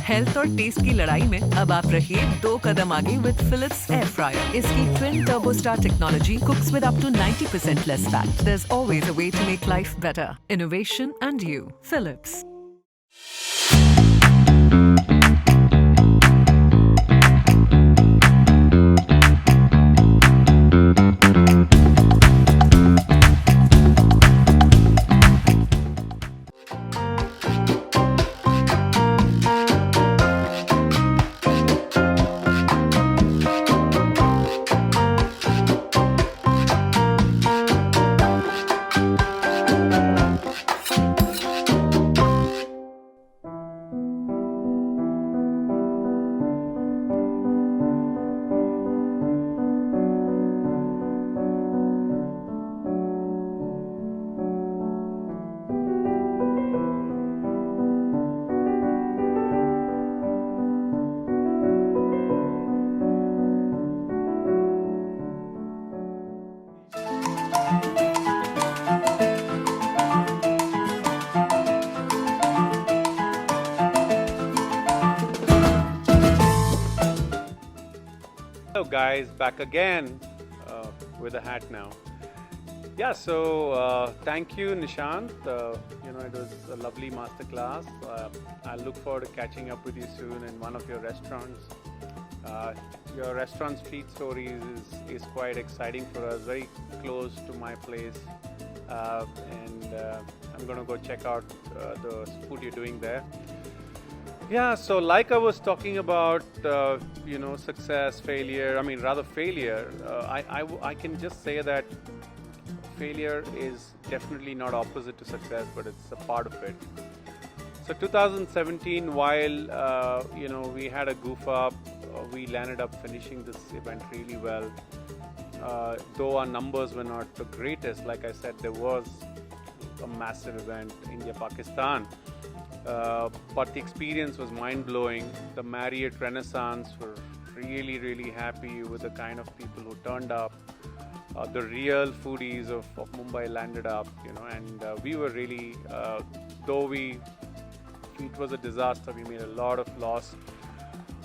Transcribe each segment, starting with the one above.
Health और test की लड़ाई में अब आप रहिए 2 कदम आगे विद फिलिप्स एयर फ्रायर। इसकी twin turbo star technology cooks with up to 90% less fat. There is always a way to make life better. Innovation and you, Philips. Hello guys, back again with a hat now. Yeah, so thank you Nishant. It was a lovely masterclass. I look forward to catching up with you soon in one of your restaurants. Your restaurant street stories is quite exciting for us, very close to my place. And I'm going to go check out the food you're doing there. Yeah, so like I was talking about, success, failure, failure, I can just say that failure is definitely not opposite to success, but it's a part of it. So 2017, while, we had a goof up, we landed up finishing this event really well. Though our numbers were not the greatest, like I said, there was a massive event, India-Pakistan. But the experience was mind-blowing. The Marriott Renaissance were really, really happy with the kind of people who turned up. The real foodies of Mumbai landed up, and we were really, though it was a disaster, we made a lot of loss.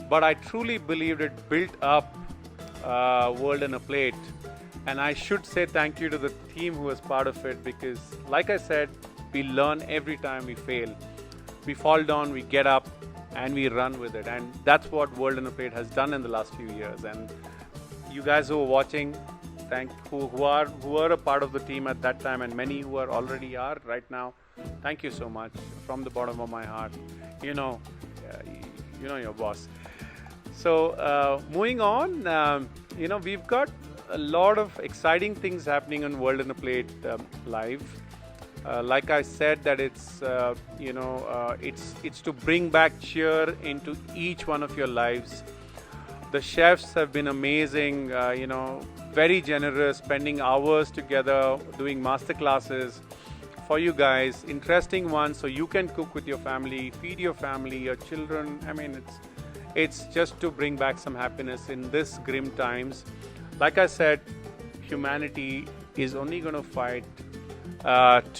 But I truly believed it built up World in a Plate. And I should say thank you to the team who was part of it, because like I said, we learn every time we fail. We fall down, we get up, and we run with it. And that's what World in a Plate has done in the last few years. And you guys who are watching, who are a part of the team at that time, and many who already are right now, thank you so much from the bottom of my heart. You know your boss. So moving on, we've got a lot of exciting things happening on World in a Plate live. Like I said, that it's to bring back cheer into each one of your lives. The chefs have been amazing, very generous, spending hours together, doing master classes for you guys, interesting ones, so you can cook with your family, feed your family, your children. It's just to bring back some happiness in this grim times. Like I said, humanity is only going to fight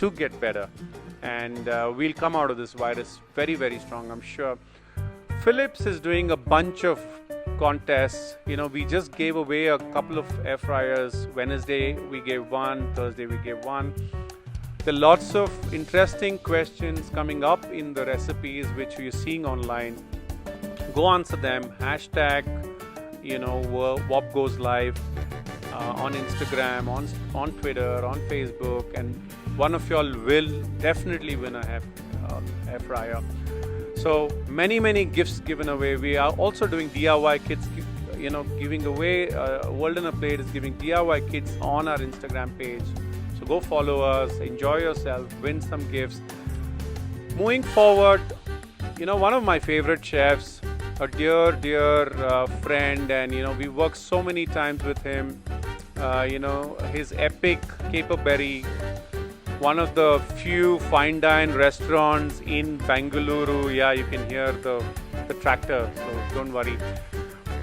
to get better, and we'll come out of this virus very, very strong, I'm sure. Philips is doing a bunch of contests. We just gave away a couple of air fryers. Wednesday we gave one, Thursday we gave one. There are lots of interesting questions coming up in the recipes which you're seeing online. Go answer them. Hashtag, WOAP goes live on Instagram, on Twitter, on Facebook, and one of y'all will definitely win a air fryer. So many gifts given away. We are also doing DIY kits, giving away. World on a Plate is giving DIY kits on our Instagram page. So go follow us, enjoy yourself, win some gifts. Moving forward, one of my favorite chefs, a dear friend, and we worked so many times with him. His epic Caperberry, one of the few fine dine restaurants in Bangalore. Yeah, you can hear the tractor, so don't worry.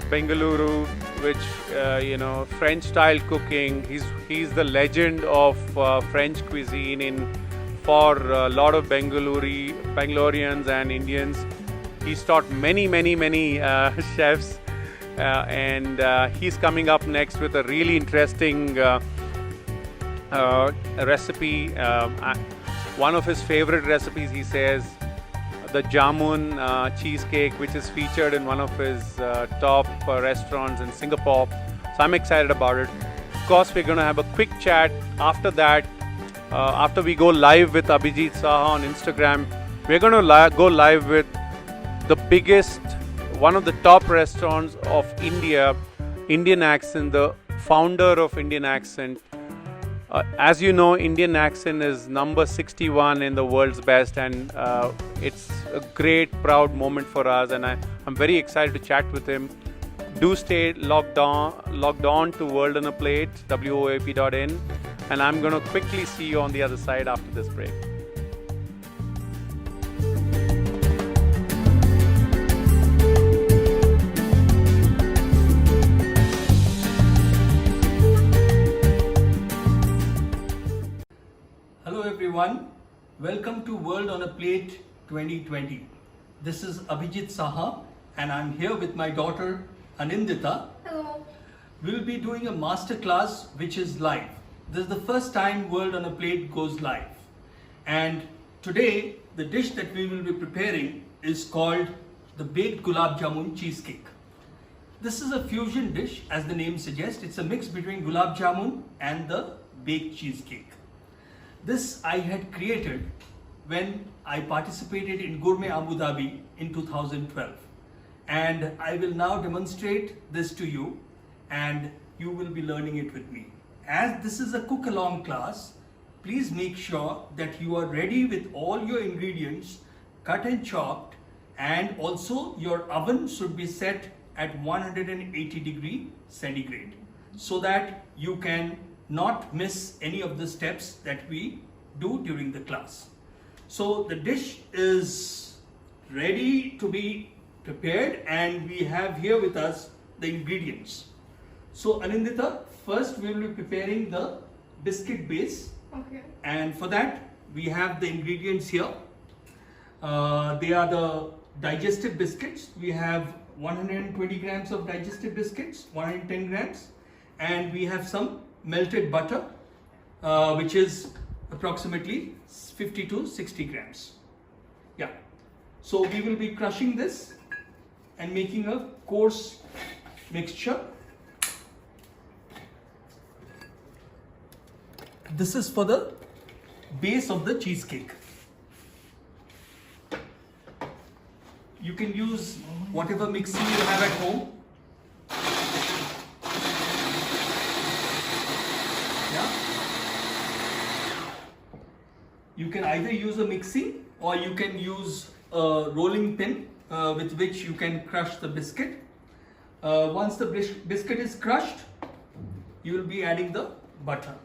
Bangalore, which French style cooking. He's the legend of French cuisine for a lot of Bangaloreans and Indians. He's taught many chefs, and he's coming up next with a really interesting recipe. One of his favorite recipes, he says, the Jamun cheesecake, which is featured in one of his top restaurants in Singapore. So I'm excited about it. Of course, we're going to have a quick chat after that. After we go live with Abhijit Saha on Instagram, we're going to go live with the biggest, one of the top restaurants of India, Indian Accent, the founder of Indian Accent. As you know, Indian Accent is number 61 in the world's best, and it's a great, proud moment for us, and I'm very excited to chat with him. Do stay logged on to World on a Plate, WOAP.in, and I'm going to quickly see you on the other side after this break. Hello everyone, welcome to World on a Plate 2020. This is Abhijit Saha and I'm here with my daughter Anindita. Hello. We'll be doing a master class which is live. This is the first time World on a Plate goes live. And today the dish that we will be preparing is called the baked Gulab Jamun cheesecake. This is a fusion dish, as the name suggests. It's a mix between Gulab Jamun and the baked cheesecake. This I had created when I participated in Gourmet Abu Dhabi in 2012. And I will now demonstrate this to you and you will be learning it with me. As this is a cook along class, please make sure that you are ready with all your ingredients cut and chopped, and also your oven should be set at 180 degree centigrade so that you can not miss any of the steps that we do during the class. So the dish is ready to be prepared and we have here with us the ingredients. So Anindita, first we will be preparing the biscuit base. Okay. And for that we have the ingredients here. They are the digestive biscuits. We have 120 grams of digestive biscuits, 110 grams, and we have some melted butter, which is approximately 50 to 60 grams. Yeah. So we will be crushing this and making a coarse mixture. This is for the base of the cheesecake. You can use whatever mixing you have at home. You can either use a mixing or you can use a rolling pin with which you can crush the biscuit. Once the biscuit is crushed, you will be adding the butter.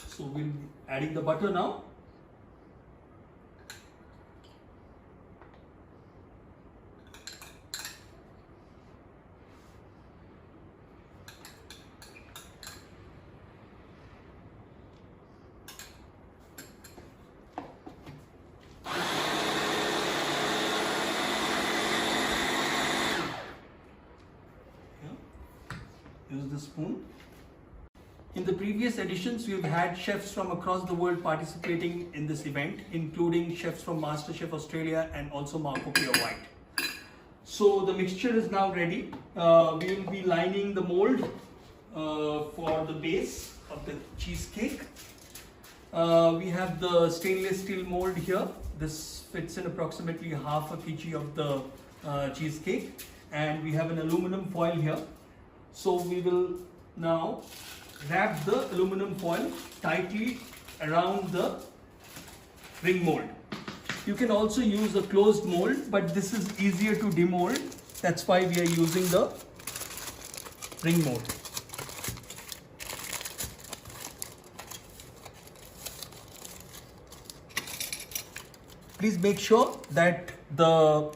So we'll be adding the butter now. Use the spoon. In the previous editions, we've had chefs from across the world participating in this event, including chefs from MasterChef Australia and also Marco Pure White. So the mixture is now ready. We will be lining the mold for the base of the cheesecake. We have the stainless steel mold here. This fits in approximately half a kg of the cheesecake, and we have an aluminum foil here. So we will now wrap the aluminum foil tightly around the ring mold. You can also use a closed mold, but this is easier to demold. That's why we are using the ring mold. Please make sure that the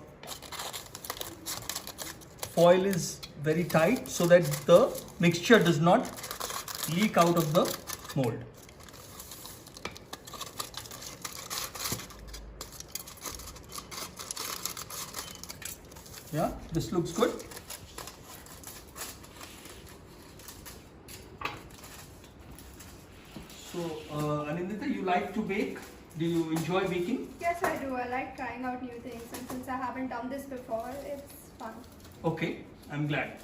foil is very tight so that the mixture does not leak out of the mold. Yeah, this looks good. So, Anindita, you like to bake? Do you enjoy baking? Yes, I do. I like trying out new things, and since I haven't done this before, it's fun. Okay, I'm glad.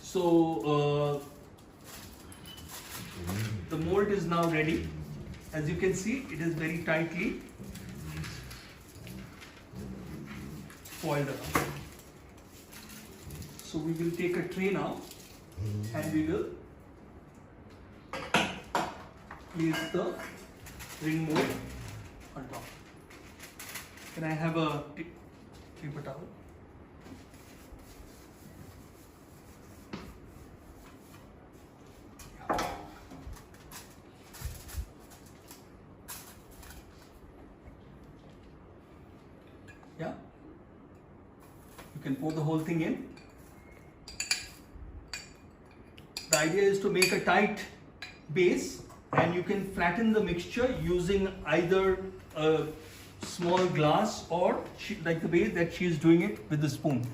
So, the mold is now ready. As you can see, it is very tightly foiled up. So we will take a tray now and we will place the ring mold on top. Can I have a paper towel? Yeah. You can pour the whole thing in. The idea is to make a tight base, and you can flatten the mixture using either a small glass or like the way that she is doing it with the spoon.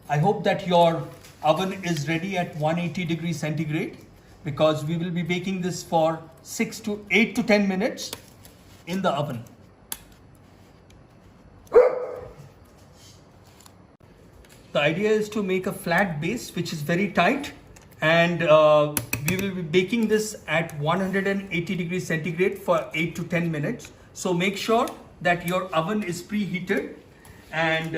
I hope that your oven is ready at 180 degrees centigrade, because we will be baking this for 8 to 10 minutes in the oven. The idea is to make a flat base which is very tight, and we will be baking this at 180 degrees centigrade for 8 to 10 minutes. So make sure that your oven is preheated, and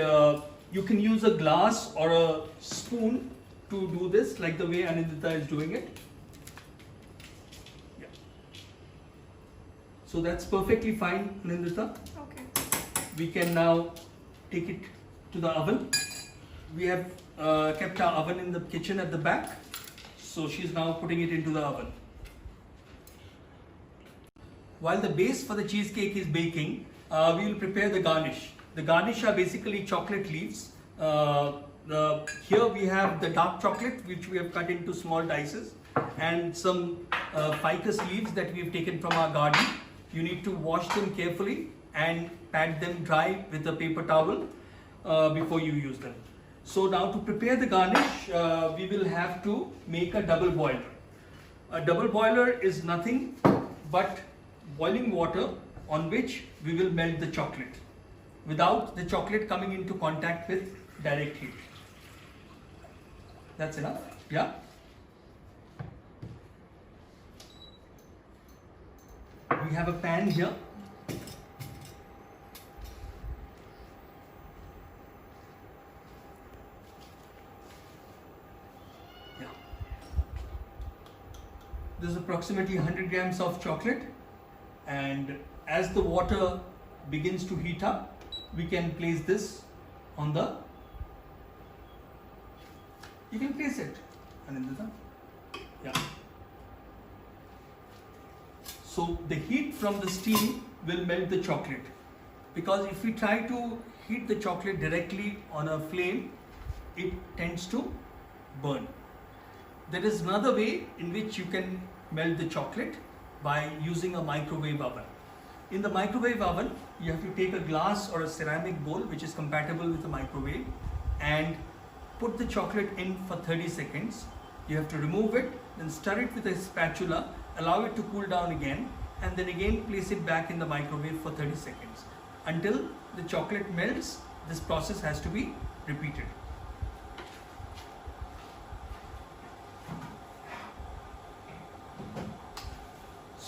you can use a glass or a spoon to do this, like the way Anindita is doing it. Yeah. So that's perfectly fine, Anindita. Okay. We can now take it to the oven. We have kept our oven in the kitchen at the back, so she's now putting it into the oven. While the base for the cheesecake is baking, we will prepare the garnish. The garnish are basically chocolate leaves. Here we have the dark chocolate, which we have cut into small dices, and some ficus leaves that we have taken from our garden. You need to wash them carefully and pat them dry with a paper towel before you use them. So now to prepare the garnish, we will have to make a double boiler. A double boiler is nothing but boiling water on which we will melt the chocolate without the chocolate coming into contact with direct heat. That's enough? Yeah? We have a pan here. This is approximately 100 grams of chocolate, and as the water begins to heat up, we can place this on the, you can place it, Anindita. Yeah. So the heat from the steam will melt the chocolate, because if we try to heat the chocolate directly on a flame, it tends to burn. There is another way in which you can melt the chocolate by using a microwave oven. In the microwave oven, you have to take a glass or a ceramic bowl which is compatible with the microwave and put the chocolate in for 30 seconds. You have to remove it, then stir it with a spatula, allow it to cool down again, and then again place it back in the microwave for 30 seconds. Until the chocolate melts, this process has to be repeated.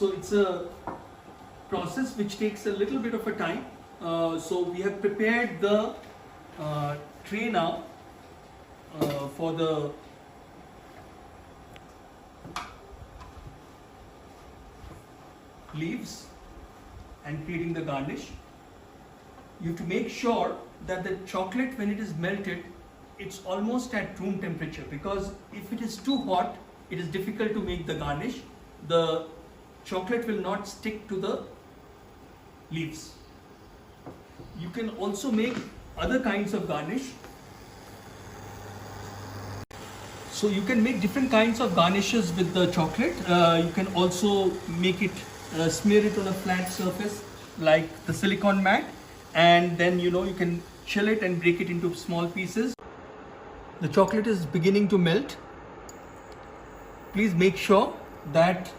So it's a process which takes a little bit of a time. So we have prepared the tray now for the leaves and creating the garnish. You have to make sure that the chocolate, when it is melted, it's almost at room temperature, because if it is too hot, it is difficult to make the garnish. The chocolate will not stick to the leaves. You can also make other kinds of garnish. So you can make different kinds of garnishes with the chocolate. You can also make it, smear it on a flat surface like the silicone mat, and then you can chill it and break it into small pieces. The chocolate is beginning to melt. Please make sure that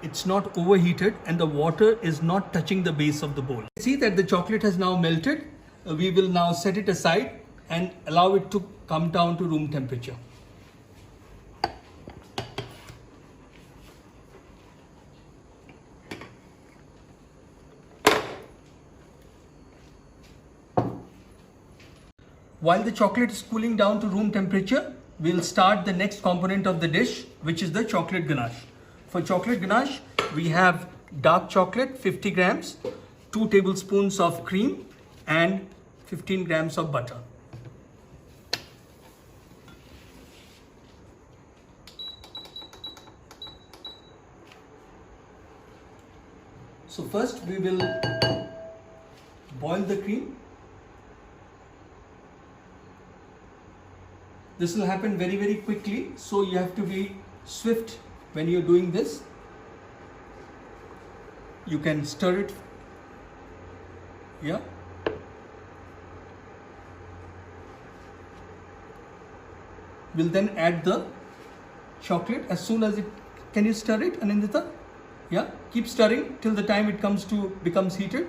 it's not overheated and the water is not touching the base of the bowl. See that the chocolate has now melted. We will now set it aside and allow it to come down to room temperature. While the chocolate is cooling down to room temperature, we'll start the next component of the dish, which is the chocolate ganache. For chocolate ganache, we have dark chocolate 50 grams, 2 tablespoons of cream and 15 grams of butter. So first we will boil the cream. This will happen very, very quickly, so you have to be swift when you're doing this. You can stir it. Yeah. We'll then add the chocolate as soon as it. Can you stir it, Anindita? Yeah. Keep stirring till the time it becomes heated.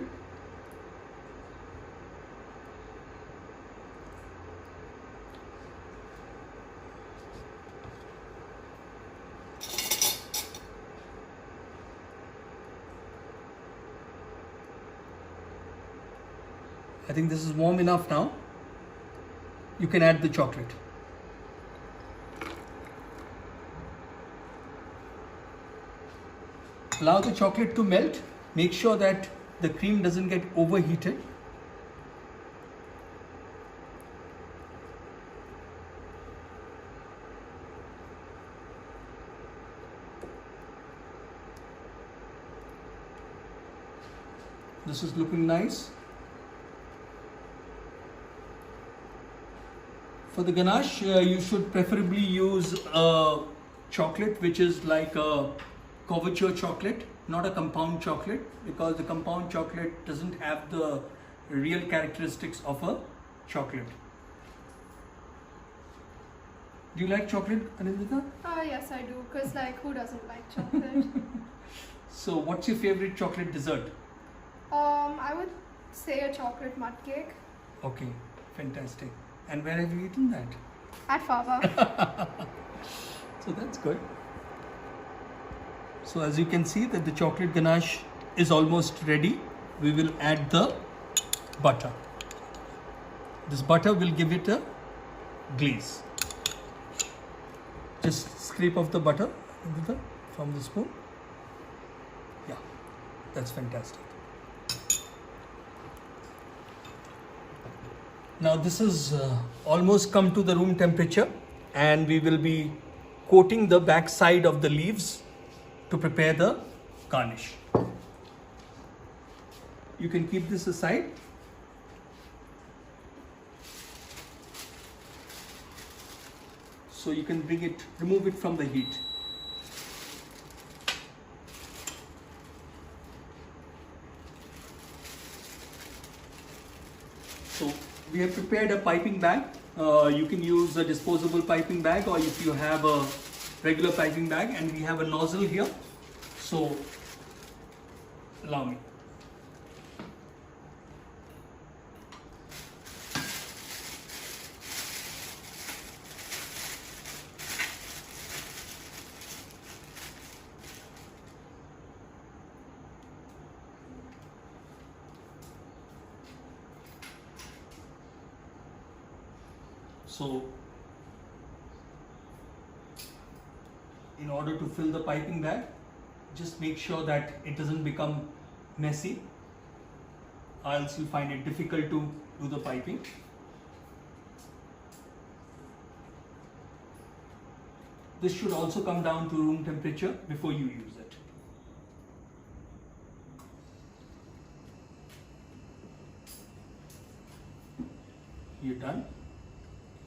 I think this is warm enough now. You can add the chocolate. Allow the chocolate to melt. Make sure that the cream doesn't get overheated. This is looking nice. For the ganache, you should preferably use a chocolate which is like a couverture chocolate, not a compound chocolate, because the compound chocolate doesn't have the real characteristics of a chocolate. Do you like chocolate, Anindita? Yes, I do, because who doesn't like chocolate? So what's your favorite chocolate dessert? I would say a chocolate mud cake. Okay, fantastic. And where have you eaten that? At Fava. So that's good. So as you can see that the chocolate ganache is almost ready. We will add the butter. This butter will give it a glaze. Just scrape off the butter from the spoon. Yeah, that's fantastic. Now this is almost come to the room temperature, and we will be coating the back side of the leaves to prepare the garnish. You can keep this aside. So you can remove it from the heat. So we have prepared a piping bag. You can use a disposable piping bag, or if you have a regular piping bag, and we have a nozzle here. So allow me. So in order to fill the piping bag, just make sure that it doesn't become messy, or else you'll find it difficult to do the piping. This should also come down to room temperature before you use it. You're done.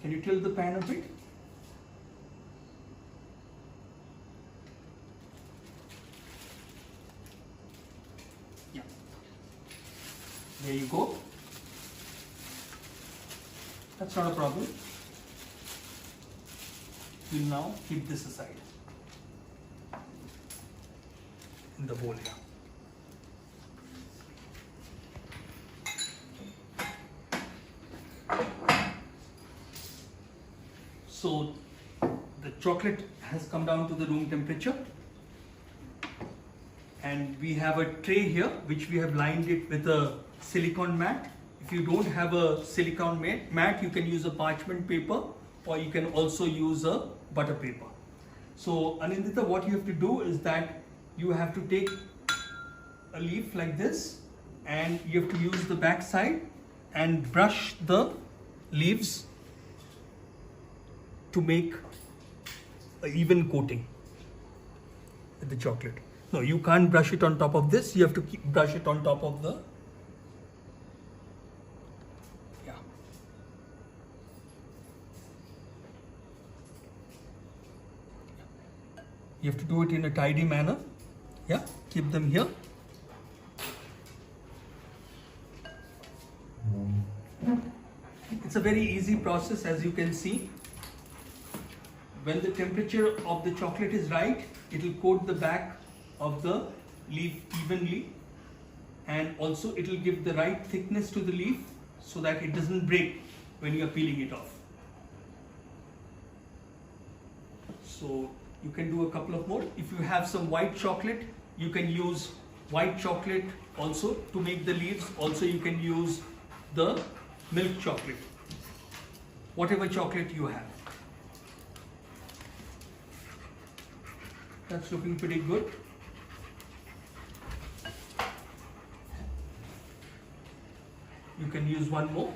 Can you tilt the pan a bit? Yeah. There you go. That's not a problem. We'll now keep this aside in the bowl here. So the chocolate has come down to the room temperature, and we have a tray here which we have lined it with a silicone mat. If you don't have a silicone mat, you can use a parchment paper, or you can also use a butter paper. So Anindita, what you have to do is that you have to take a leaf like this, and you have to use the back side and brush the leaves to make an even coating with the chocolate. No, you can't brush it on top of this. You have to brush it on top of the, yeah. You have to do it in a tidy manner. Yeah, keep them here. It's a very easy process, as you can see. When the temperature of the chocolate is right, it will coat the back of the leaf evenly, and also it will give the right thickness to the leaf so that it doesn't break when you are peeling it off. So you can do a couple of more. If you have some white chocolate, you can use white chocolate also to make the leaves. Also you can use the milk chocolate, whatever chocolate you have. That's looking pretty good. You can use one more.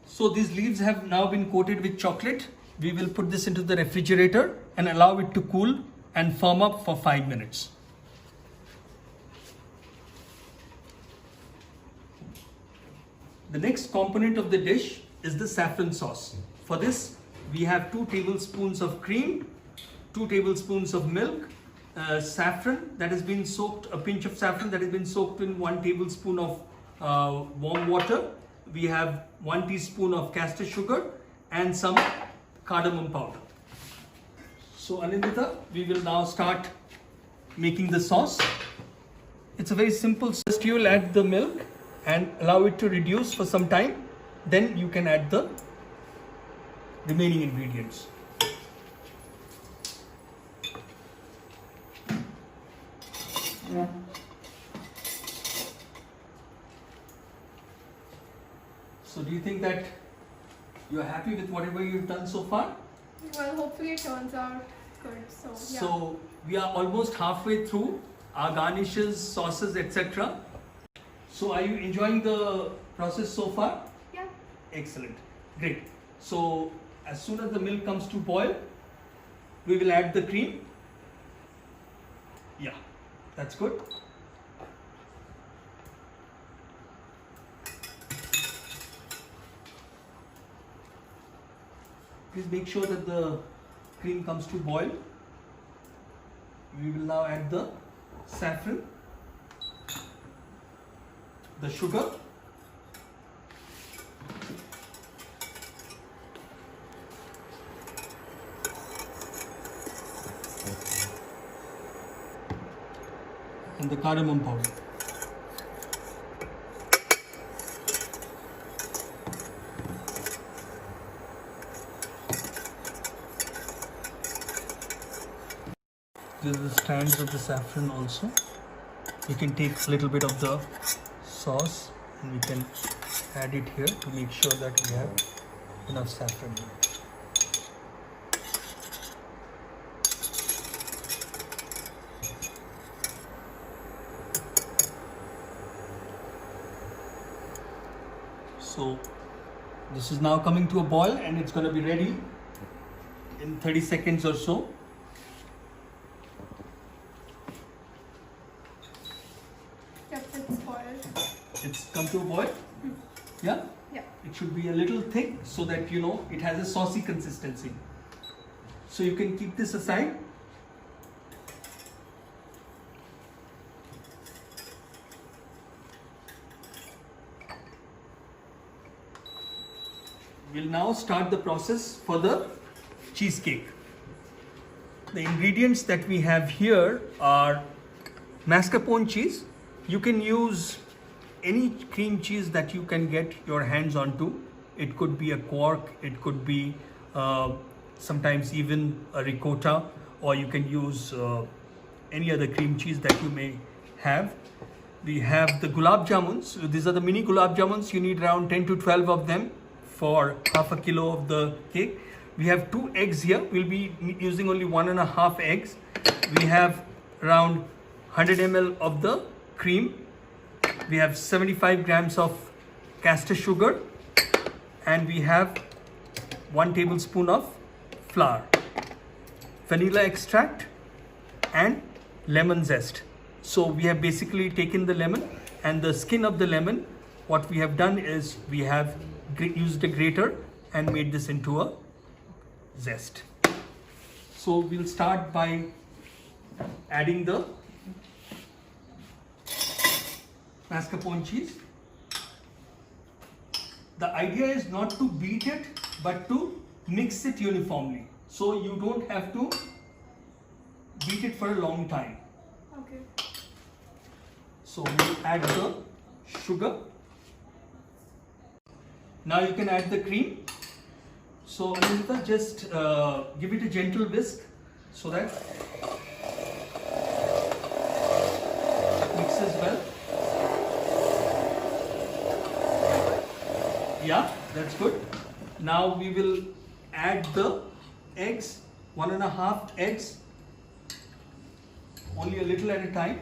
So these leaves have now been coated with chocolate. We will put this into the refrigerator and allow it to cool and firm up for 5 minutes. The next component of the dish is the saffron sauce. For this, we have 2 tablespoons of cream, 2 tablespoons of milk, saffron that has been soaked, a pinch of saffron that has been soaked in 1 tablespoon of warm water. We have 1 teaspoon of castor sugar and some cardamom powder. So Anindita, we will now start making the sauce. It's a very simple. First you will add the milk and allow it to reduce for some time. Then you can add the remaining ingredients. So do you think that you're happy with whatever you've done so far? Well, hopefully it turns out good. So, yeah. So we are almost halfway through our garnishes, sauces, etc. So are you enjoying the process so far? Yeah. Excellent. Great. So as soon as the milk comes to boil, we will add the cream. Yeah, that's good. Please make sure that the cream comes to boil. We will now add the saffron, the sugar, and the cardamom powder. These are the strands of the saffron also. You can take a little bit of the sauce and we can add it here to make sure that we have enough saffron. So this is now coming to a boil and it's going to be ready in 30 seconds or so. Yep, it's boiled. It's come to a boil. Yeah? Yeah. It should be a little thick so that you know it has a saucy consistency. So you can keep this aside. We'll now start the process for the cheesecake. The ingredients that we have here are mascarpone cheese. You can use any cream cheese that you can get your hands onto. It could be a quark, it could be sometimes even a ricotta, or you can use any other cream cheese that you may have. We have the Gulab Jamuns. These are the mini Gulab Jamuns. You need around 10 to 12 of them for half a kilo of the cake. We have 2 eggs here. We'll be using only 1.5 eggs. We have around 100 ml of the cream. We have 75 grams of castor sugar, and we have 1 tablespoon of flour, vanilla extract and lemon zest. So we have basically taken the lemon and the skin of the lemon. What we have done is we have used a grater and made this into a zest. So we'll start by adding the mascarpone cheese. The idea is not to beat it but to mix it uniformly. So you don't have to beat it for a long time. Okay. So we'll add the sugar. Now you can add the cream. So Anita, just give it a gentle whisk so that it mixes well. Yeah, that's good. Now we will add the eggs, 1.5 eggs, only a little at a time,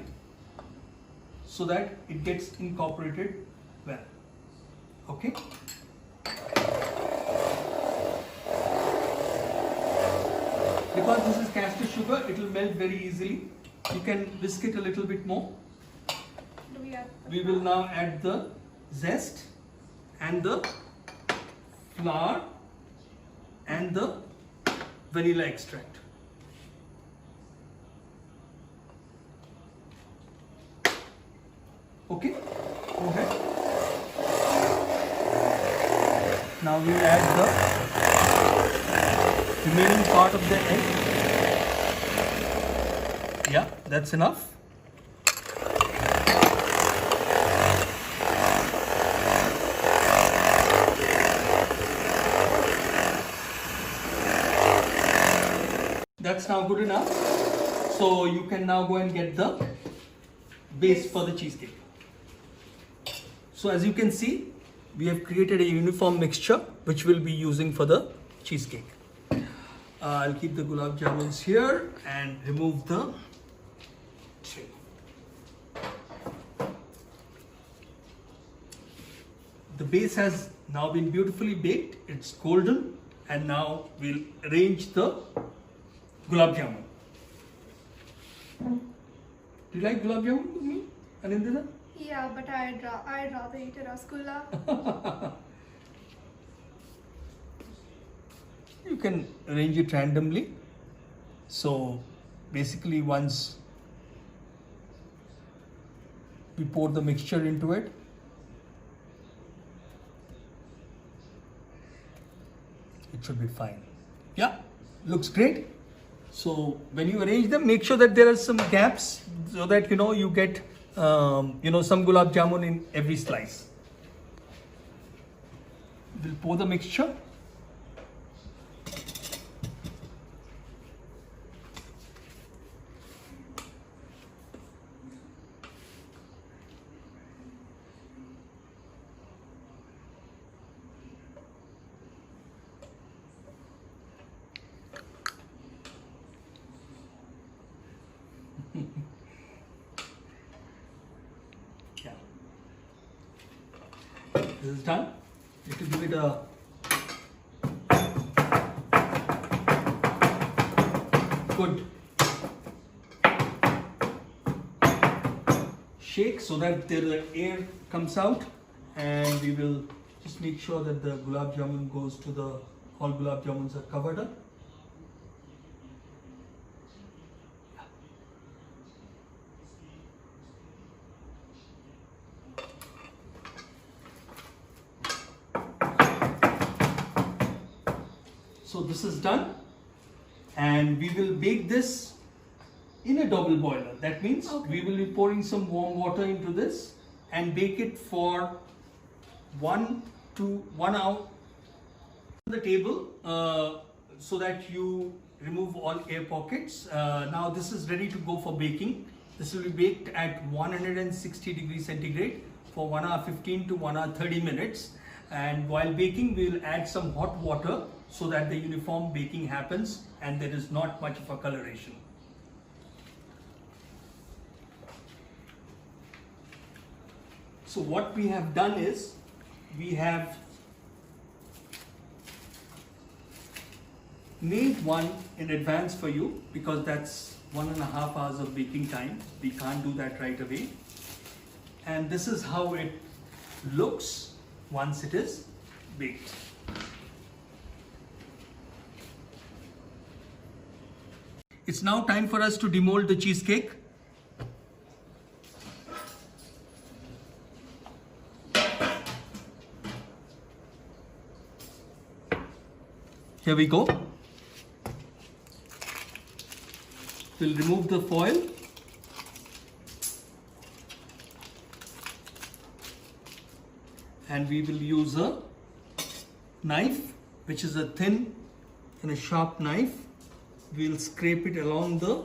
so that it gets incorporated well. Okay. Because this is castor sugar, it will melt very easily. You can whisk it a little bit more. We will now add the zest and the flour and the vanilla extract. Okay, go ahead. Now we'll add the remaining part of the egg. Yeah, that's enough. That's now good enough. So you can now go and get the base for the cheesecake. So as you can see, we have created a uniform mixture which we'll be using for the cheesecake. I'll keep the gulab jamuns here and remove the tray. The base has now been beautifully baked. It's golden, and now we'll arrange the gulab jamun. Do you like gulab jamun with me, Anindita? Yeah, but I'd rather eat a rasgulla. You can arrange it randomly. So basically, once we pour the mixture into it, it should be fine. Yeah, looks great. So when you arrange them, make sure that there are some gaps so that you get some gulab jamun in every slice. We'll pour the mixture. This is done. You have to give it a good shake so that the air comes out, and we will just make sure that the gulab jamun goes to the, all gulab jamuns are covered up. So this is done, and we will bake this in a double boiler. That means we will be pouring some warm water into this and bake it for 1 to 1 hour on the table so that you remove all air pockets. Now this is ready to go for baking. This will be baked at 160 degrees centigrade for 1 hour 15 to 1 hour 30 minutes. And while baking, we will add some hot water so that the uniform baking happens and there is not much of a coloration. So what we have done is, we have made one in advance for you because that's 1.5 hours of baking time. We can't do that right away. And this is how it looks once it is baked. It's now time for us to demold the cheesecake. Here we go. We'll remove the foil. And we will use a knife, which is a thin and a sharp knife. We'll scrape it along the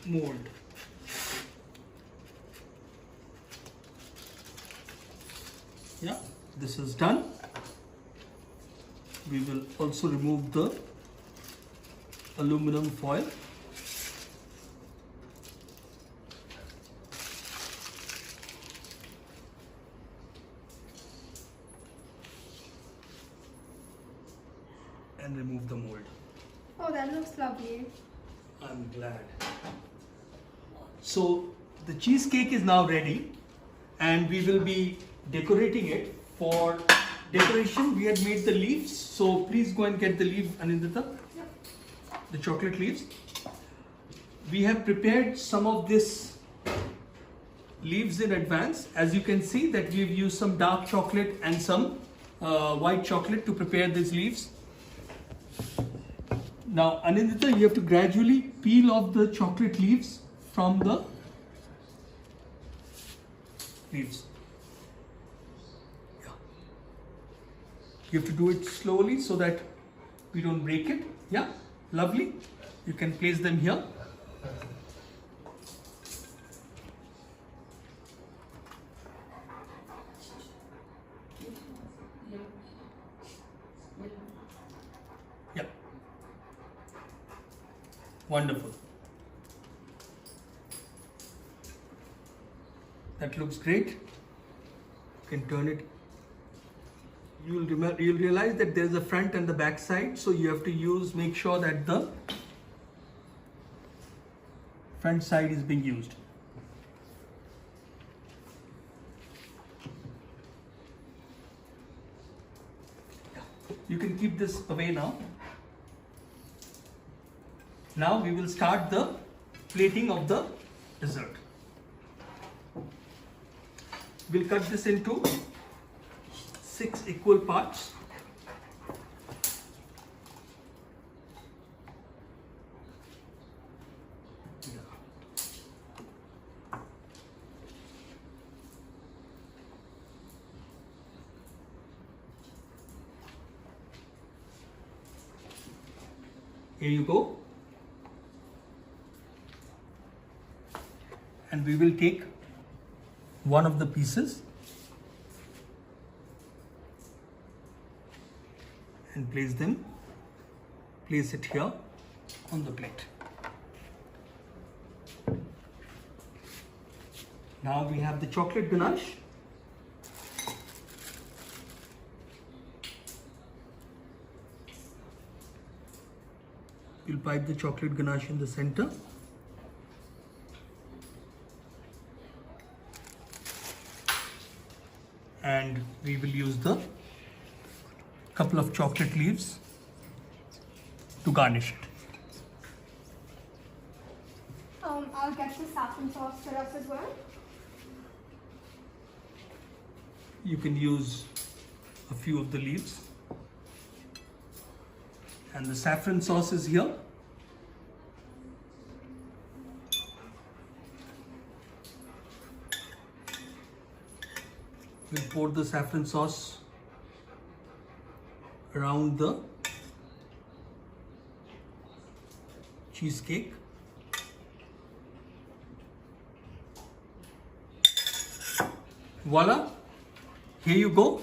mold. Yeah, this is done. We will also remove the aluminum foil. And remove the mold. Oh, that looks lovely. I'm glad. So the cheesecake is now ready, and we will be decorating it. For decoration, we had made the leaves, so please go and get the leaf, Anindita. Yep. The chocolate leaves. We have prepared some of this leaves in advance. As you can see that we've used some dark chocolate and some white chocolate to prepare these leaves. Now, Anindita, you have to gradually peel off the chocolate leaves from the leaves. Yeah. You have to do it slowly so that we don't break it. Yeah, lovely. You can place them here. Wonderful. That looks great. You can turn it. You'll realize that there's a front and the back side, so you have to make sure that the front side is being used. You can keep this away now. Now we will start the plating of the dessert. We'll cut this into 6 equal parts. Here you go. And we will take one of the pieces and place it here on the plate. Now we have the chocolate ganache. We'll pipe the chocolate ganache in the center. And we will use the couple of chocolate leaves to garnish it. I'll get the saffron sauce syrup as well. You can use a few of the leaves. And the saffron sauce is here. We'll pour the saffron sauce around the cheesecake. Voila! Here you go.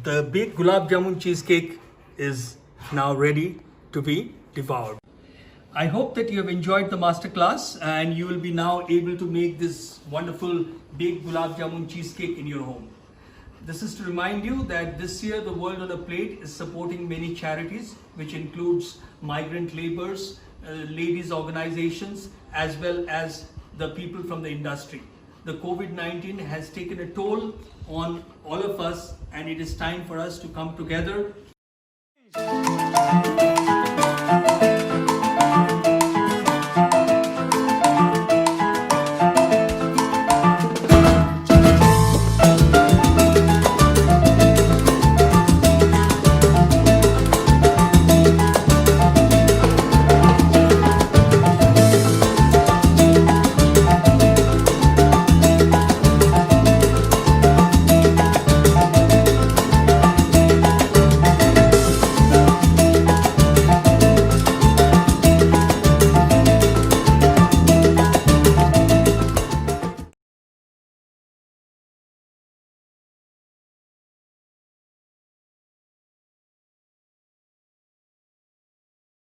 The baked Gulab Jamun cheesecake is now ready to be devoured. I hope that you have enjoyed the masterclass and you will be now able to make this wonderful baked Gulab Jamun cheesecake in your home. This is to remind you that this year the World on a Plate is supporting many charities, which includes migrant laborers, ladies organizations, as well as the people from the industry. The COVID-19 has taken a toll on all of us, and it is time for us to come together